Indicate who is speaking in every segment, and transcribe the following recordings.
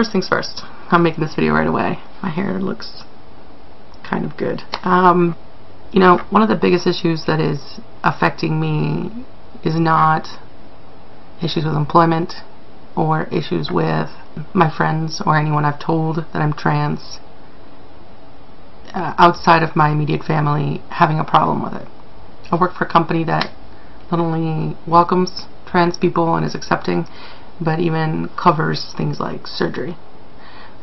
Speaker 1: first things first. I'm making this video right away. My hair looks kind of good. You know, one of the biggest issues that is affecting me is not issues with employment or issues with my friends or anyone I've told that I'm trans outside of my immediate family having a problem with it. I work for a company that not only welcomes trans people and is accepting, but even covers things like surgery.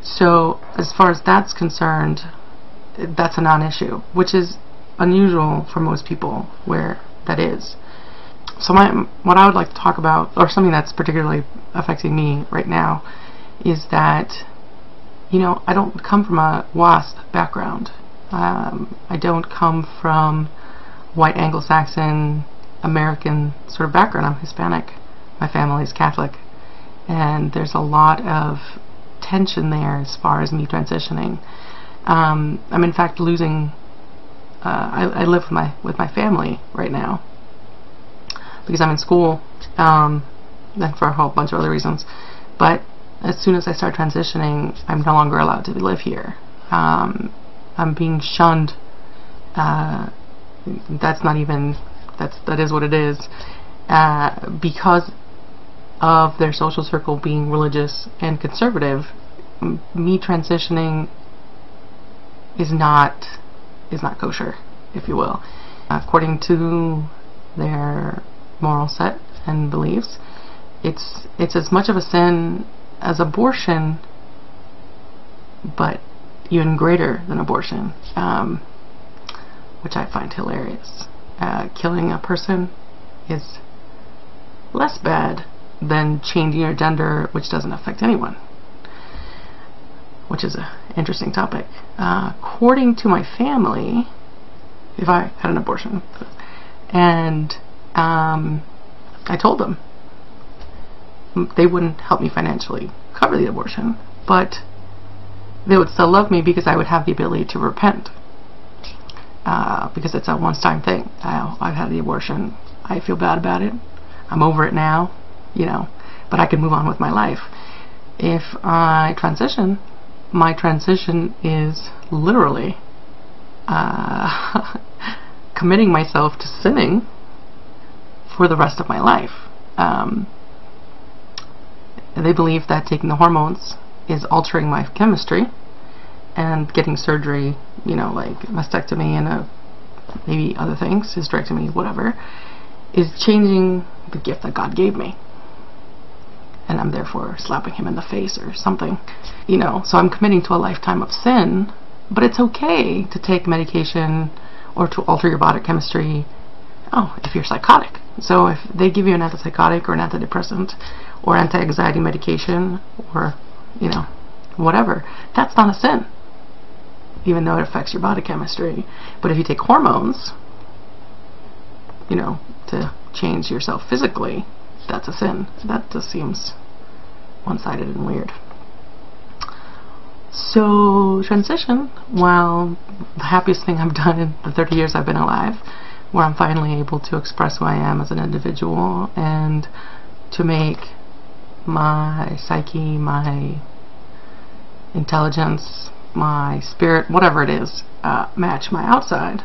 Speaker 1: So as far as that's concerned, that's a non-issue, which is unusual for most people where that is. So what I would like to talk about, or something that's particularly affecting me right now, is that, you know, I don't come from a WASP background. I don't come from white Anglo-Saxon American sort of background. I'm Hispanic. My family is Catholic. And there's a lot of tension there as far as me transitioning. I'm in fact losing, I live with my family right now because I'm in school, and for a whole bunch of other reasons. But as soon as I start transitioning, I'm no longer allowed to live here. I'm being shunned. That's not even, that is what it is, because of their social circle being religious and conservative. Me transitioning is not kosher, if you will. According to their moral set and beliefs, it's as much of a sin as abortion, but even greater than abortion, which I find hilarious. Killing a person is less bad than changing your gender, which doesn't affect anyone, which is an interesting topic. According to my family, if I had an abortion, and I told them they wouldn't help me financially cover the abortion, but they would still love me because I would have the ability to repent, because it's a once-time thing. I've had the abortion. I feel bad about it. I'm over it now, you know, but I can move on with my life. If I transition, my transition is literally committing myself to sinning for the rest of my life. They believe that taking the hormones is altering my chemistry, and getting surgery, you know, like mastectomy and maybe other things, hysterectomy, whatever, is changing the gift that God gave me, and I'm therefore slapping him in the face or something, you know. So I'm committing to a lifetime of sin. But it's okay to take medication or to alter your body chemistry, if you're psychotic. So if they give you an antipsychotic or an antidepressant or anti-anxiety medication, or, you know, whatever, that's not a sin, even though it affects your body chemistry. But if you take hormones, you know, to change yourself physically, that's a sin. That just seems one-sided and weird. So transition, while the happiest thing I've done in the 30 years I've been alive, where I'm finally able to express who I am as an individual and to make my psyche, my intelligence, my spirit, whatever it is, match my outside,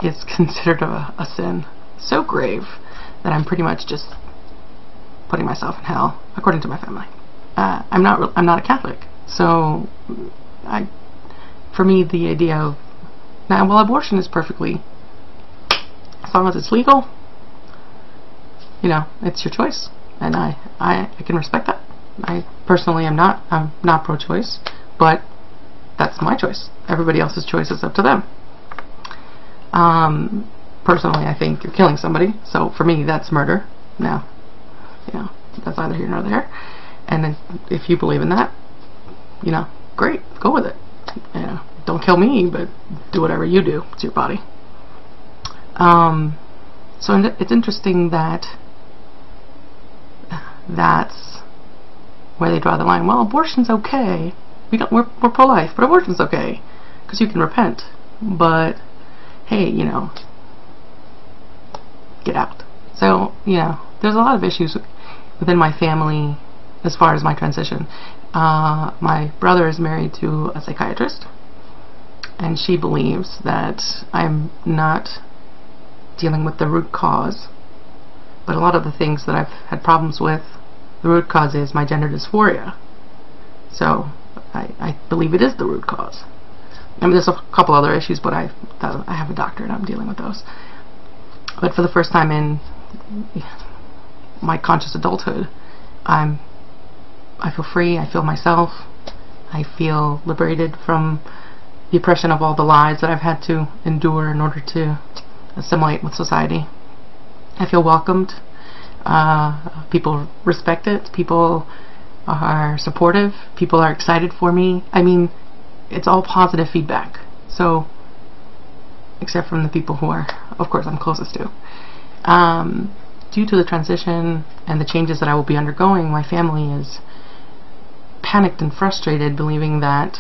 Speaker 1: is considered a sin so grave that I'm pretty much just putting myself in hell, according to my family. I'm not a Catholic, so for me, the idea of, now, well, abortion is perfectly, as long as it's legal, you know, it's your choice, and I can respect that. I personally I'm not pro-choice, but that's my choice. Everybody else's choice is up to them. Personally, I think you're killing somebody, so for me, that's murder. Now, you know, that's neither here nor there. And if you believe in that, you know, great, go with it. You know, don't kill me, but do whatever you do. It's your body. So it's interesting that that's where they draw the line. Well, abortion's okay. We're pro-life, but abortion's okay because you can repent. But hey, you know, get out. So, you know, there's a lot of issues within my family as far as my transition. My brother is married to a psychiatrist, and she believes that I'm not dealing with the root cause, but a lot of the things that I've had problems with, the root cause is my gender dysphoria. So I believe it is the root cause. I mean, there's a couple other issues, but I have a doctor and I'm dealing with those. But for the first time in my conscious adulthood, I feel free, I feel myself, I feel liberated from the oppression of all the lies that I've had to endure in order to assimilate with society. I feel welcomed. People respect it. People are supportive. People are excited for me. I mean, it's all positive feedback. So, except from the people who are, of course, I'm closest to. Due to the transition and the changes that I will be undergoing, my family is panicked and frustrated, believing that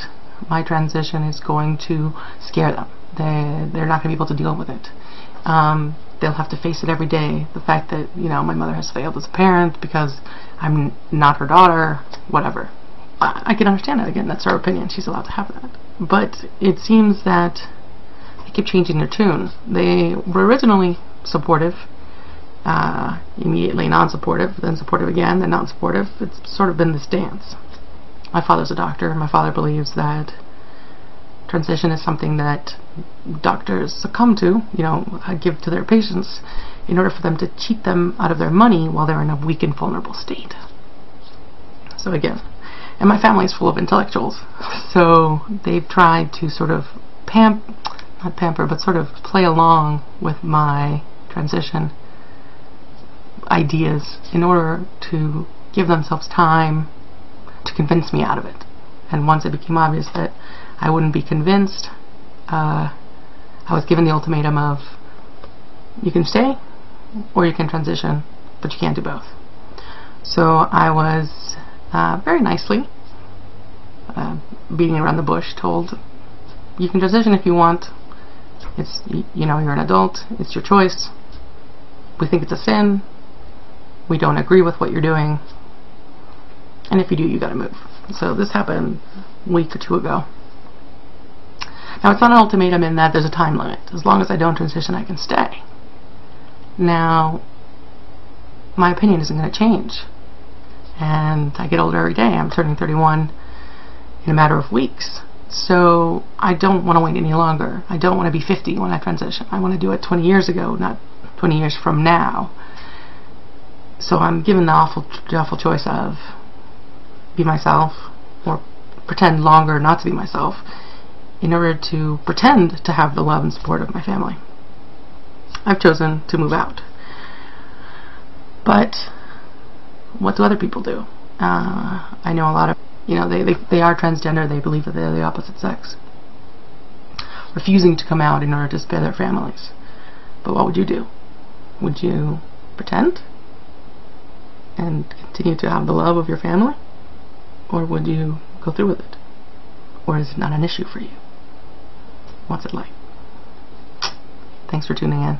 Speaker 1: my transition is going to scare them. They're not going to be able to deal with it. They'll have to face it every day. The fact that, you know, my mother has failed as a parent because I'm not her daughter, whatever. I can understand that. Again, that's her opinion. She's allowed to have that. But it seems that they keep changing their tune. They were originally supportive, immediately non-supportive, then supportive again, then non-supportive. It's sort of been this dance. My father's a doctor, and my father believes that transition is something that doctors succumb to, you know, give to their patients in order for them to cheat them out of their money while they're in a weak and vulnerable state. So again, and my family is full of intellectuals, so they've tried to sort of not pamper, but sort of play along with my transition ideas in order to give themselves time to convince me out of it. And once it became obvious that I wouldn't be convinced, I was given the ultimatum of, you can stay or you can transition, but you can't do both. So I was very nicely beating around the bush told, you can transition if you want. It's, you know, you're an adult, it's your choice. We think it's a sin. We don't agree with what you're doing. And if you do, you gotta move. So this happened a week or two ago. Now, it's not an ultimatum in that there's a time limit. As long as I don't transition, I can stay. Now, my opinion isn't going to change. And I get older every day. I'm turning 31 in a matter of weeks. So I don't want to wait any longer. I don't want to be 50 when I transition. I want to do it 20 years ago, not 20 years from now. So I'm given the awful choice of be myself or pretend longer not to be myself in order to pretend to have the love and support of my family. I've chosen to move out. But what do other people do? I know a lot of, you know, they are transgender, they believe that they're the opposite sex, refusing to come out in order to spare their families. But what would you do? Would you pretend and continue to have the love of your family? Or would you go through with it? Or is it not an issue for you? What's it like? Thanks for tuning in.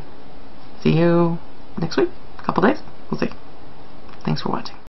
Speaker 1: See you next week, a couple days. We'll see. Thanks for watching.